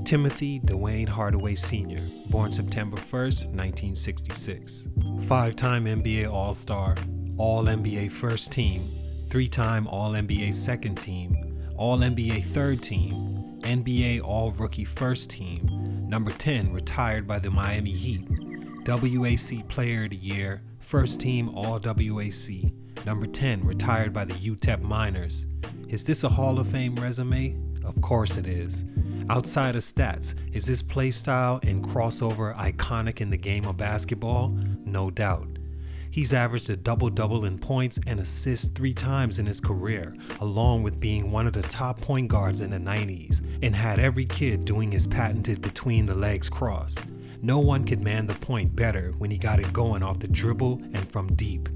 Timothy Dwayne Hardaway Sr., born September 1st, 1966. Five-time NBA All-Star, All-NBA First Team, three-time All-NBA Second Team, All-NBA Third Team, NBA All-Rookie First Team, number 10 retired by the Miami Heat, WAC Player of the Year, First Team All-WAC, number 10 retired by the UTEP Miners. Is this a Hall of Fame resume? Of course it is. Outside of stats, is his play style and crossover iconic in the game of basketball? No doubt. He's averaged a double-double in points and assists 3 times in his career, along with being one of the top point guards in the 90s, and had every kid doing his patented between the legs cross. No one could man the point better when he got it going off the dribble and from deep.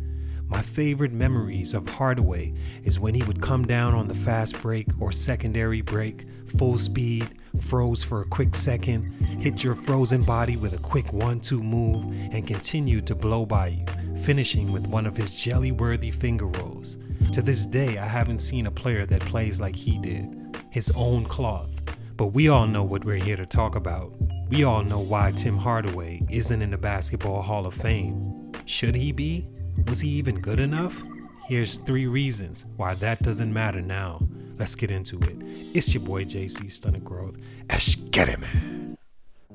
My favorite memories of Hardaway is when he would come down on the fast break or secondary break, full speed, froze for a quick second, hit your frozen body with a quick 1-2 move, and continued to blow by you, finishing with one of his jelly-worthy finger rolls. To this day, I haven't seen a player that plays like he did, his own cloth. But we all know what we're here to talk about. We all know why Tim Hardaway isn't in the Basketball Hall of Fame. Should he be? Was he even good enough? Here's 3 reasons why that doesn't matter now. Let's get into it. It's your boy JC, Stunted Growth. Let's get it, man.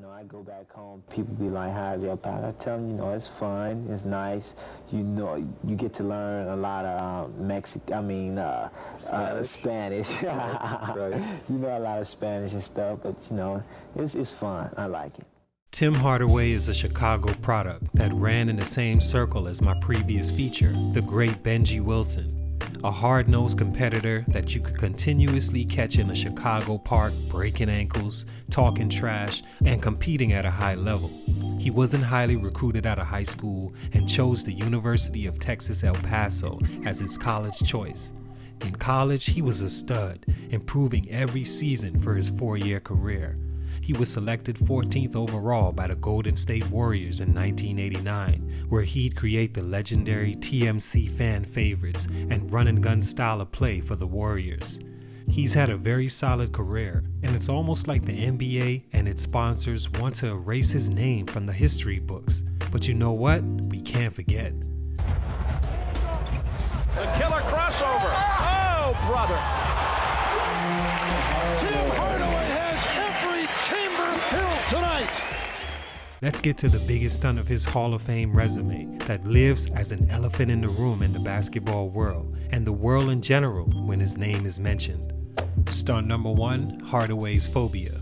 I go back home, people be like, how's your pal? I tell them, it's fun, it's nice. You get to learn a lot of Spanish. Right. A lot of Spanish and stuff, but it's fun. I like it. Tim Hardaway is a Chicago product that ran in the same circle as my previous feature, the great Benji Wilson, a hard-nosed competitor that you could continuously catch in a Chicago park breaking ankles, talking trash, and competing at a high level. He wasn't highly recruited out of high school and chose the University of Texas El Paso as his college choice. In college, he was a stud, improving every season for his 4-year career. He was selected 14th overall by the Golden State Warriors in 1989, where he'd create the legendary TMC fan favorites and run-and-gun style of play for the Warriors. He's had a very solid career, and it's almost like the NBA and its sponsors want to erase his name from the history books. But you know what? We can't forget. The killer crossover. Oh, brother. Tim Hardaway has every chamber filled tonight. Let's get to the biggest stunt of his Hall of Fame resume that lives as an elephant in the room in the basketball world and the world in general when his name is mentioned. Stunt number 1, Hardaway's phobia.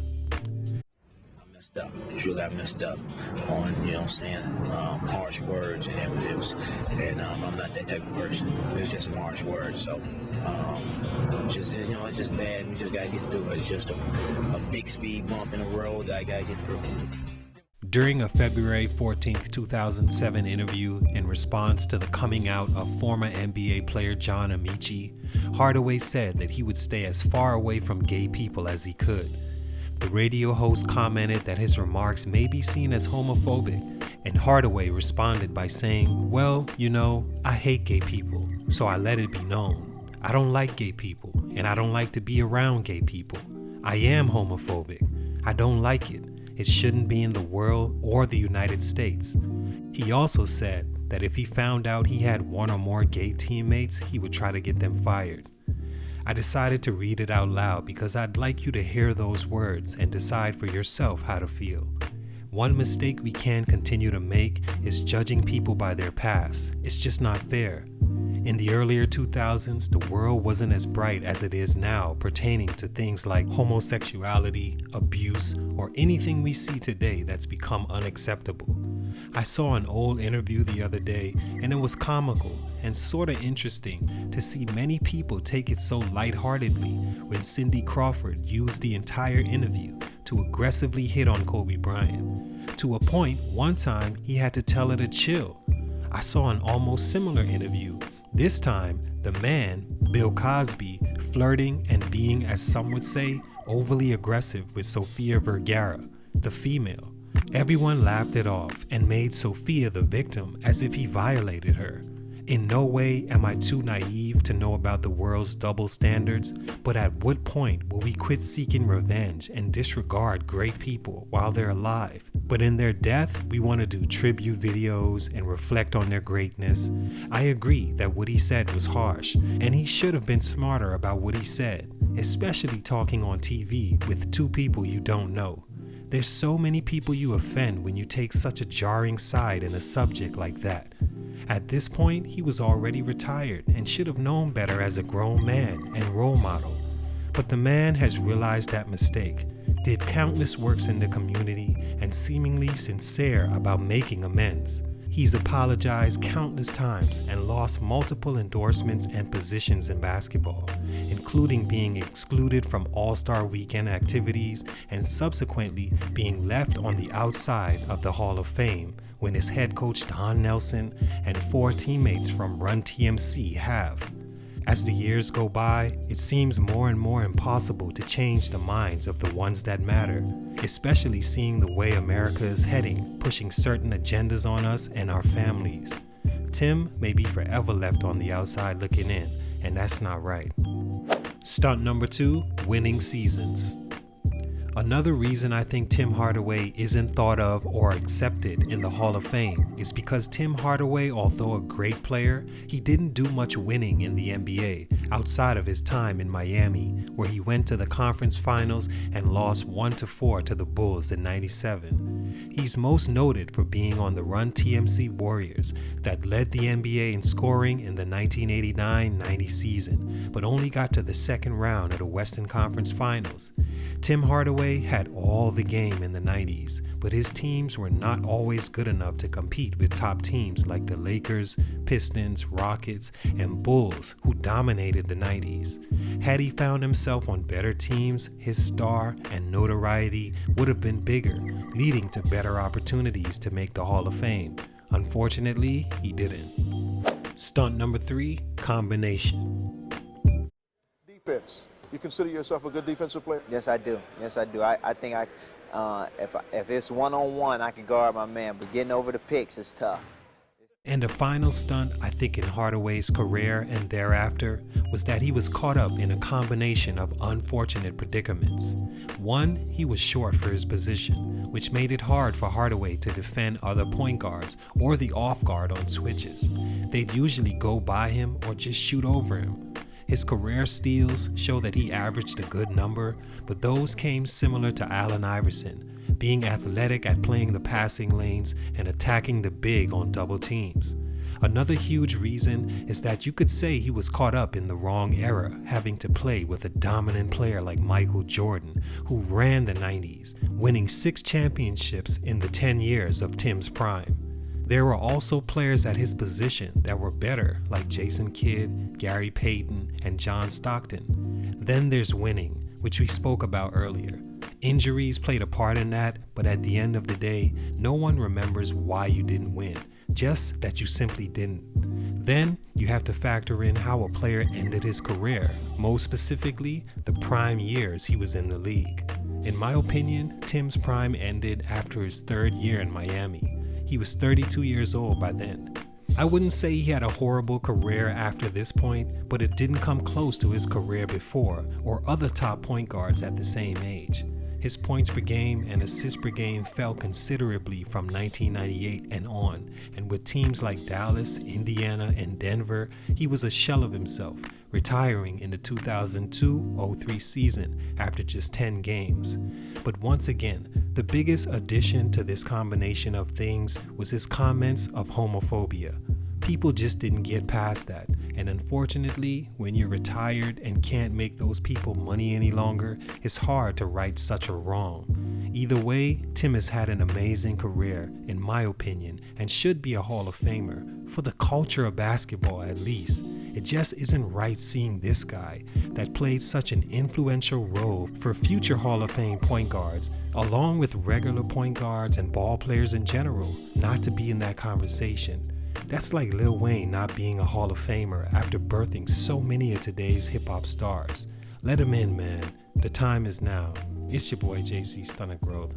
I messed up on, harsh words and everything. And I'm not that type of person. It's just some harsh words. So, it's just bad. We just got to get through it. It's just a big speed bump in the road that I got to get through. During a February 14, 2007 interview in response to the coming out of former NBA player John Amici, Hardaway said that he would stay as far away from gay people as he could. The radio host commented that his remarks may be seen as homophobic, and Hardaway responded by saying, well, I hate gay people, so I let it be known. I don't like gay people, and I don't like to be around gay people. I am homophobic. I don't like it. It shouldn't be in the world or the United States. He also said that if he found out he had 1 or more gay teammates, he would try to get them fired. I decided to read it out loud because I'd like you to hear those words and decide for yourself how to feel. One mistake we can continue to make is judging people by their past. It's just not fair. In the earlier 2000s, the world wasn't as bright as it is now pertaining to things like homosexuality, abuse, or anything we see today that's become unacceptable. I saw an old interview the other day, and it was comical and sorta interesting to see many people take it so lightheartedly when Cindy Crawford used the entire interview to aggressively hit on Kobe Bryant. To a point, one time he had to tell her to chill. I saw an almost similar interview. This time, the man, Bill Cosby, flirting and being, as some would say, overly aggressive with Sofia Vergara, the female. Everyone laughed it off and made Sofia the victim as if he violated her. In no way am I too naive to know about the world's double standards, but at what point will we quit seeking revenge and disregard great people while they're alive, but in their death we want to do tribute videos and reflect on their greatness? I agree that what he said was harsh, and he should have been smarter about what he said, especially talking on TV with two people you don't know. There's so many people you offend when you take such a jarring side in a subject like that. At this point, he was already retired and should have known better as a grown man and role model. But the man has realized that mistake, did countless works in the community, and seemingly sincere about making amends. He's apologized countless times and lost multiple endorsements and positions in basketball, including being excluded from All-Star Weekend activities and subsequently being left on the outside of the Hall of Fame when his head coach Don Nelson and 4 teammates from Run TMC have. As the years go by, it seems more and more impossible to change the minds of the ones that matter, especially seeing the way America is heading, pushing certain agendas on us and our families. Tim may be forever left on the outside looking in, and that's not right. Stunt number 2, winning seasons. Another reason I think Tim Hardaway isn't thought of or accepted in the Hall of Fame is because Tim Hardaway, although a great player, he didn't do much winning in the NBA outside of his time in Miami, where he went to the conference finals and lost 1-4 to the Bulls in '97. He's most noted for being on the Run TMC Warriors that led the NBA in scoring in the 1989-90 season, but only got to the second round of the Western Conference Finals. Tim Hardaway had all the game in the 90s, but his teams were not always good enough to compete with top teams like the Lakers, Pistons, Rockets, and Bulls, who dominated the 90s. Had he found himself on better teams, his star and notoriety would have been bigger, leading to better opportunities to make the Hall of Fame. Unfortunately, he didn't. Stunt number 3, combination. Defense. You consider yourself a good defensive player? Yes, I do. I think if it's one-on-one, I can guard my man, but getting over the picks is tough. And the final stunt, I think, in Hardaway's career and thereafter was that he was caught up in a combination of unfortunate predicaments. One, he was short for his position, which made it hard for Hardaway to defend other point guards or the off guard on switches. They'd usually go by him or just shoot over him. His career steals show that he averaged a good number, but those came similar to Allen Iverson, being athletic at playing the passing lanes and attacking the big on double teams. Another huge reason is that you could say he was caught up in the wrong era, having to play with a dominant player like Michael Jordan, who ran the 90s, winning 6 championships in the 10 years of Tim's prime. There were also players at his position that were better, like Jason Kidd, Gary Payton, and John Stockton. Then there's winning, which we spoke about earlier. Injuries played a part in that, but at the end of the day, no one remembers why you didn't win, just that you simply didn't. Then you have to factor in how a player ended his career, most specifically, the prime years he was in the league. In my opinion, Tim's prime ended after his 3rd year in Miami. He was 32 years old by then. I wouldn't say he had a horrible career after this point, but it didn't come close to his career before or other top point guards at the same age. His points per game and assists per game fell considerably from 1998 and on, and with teams like Dallas, Indiana, and Denver, he was a shell of himself, retiring in the 2002-03 season after just 10 games. But once again, the biggest addition to this combination of things was his comments of homophobia. People just didn't get past that, and unfortunately, when you're retired and can't make those people money any longer, it's hard to right such a wrong. Either way, Tim has had an amazing career, in my opinion, and should be a Hall of Famer, for the culture of basketball at least. It just isn't right seeing this guy that played such an influential role for future Hall of Fame point guards, along with regular point guards and ball players in general, not to be in that conversation. That's like Lil Wayne not being a Hall of Famer after birthing so many of today's hip-hop stars. Let him in, man. The time is now. It's your boy JC Stunted Growth,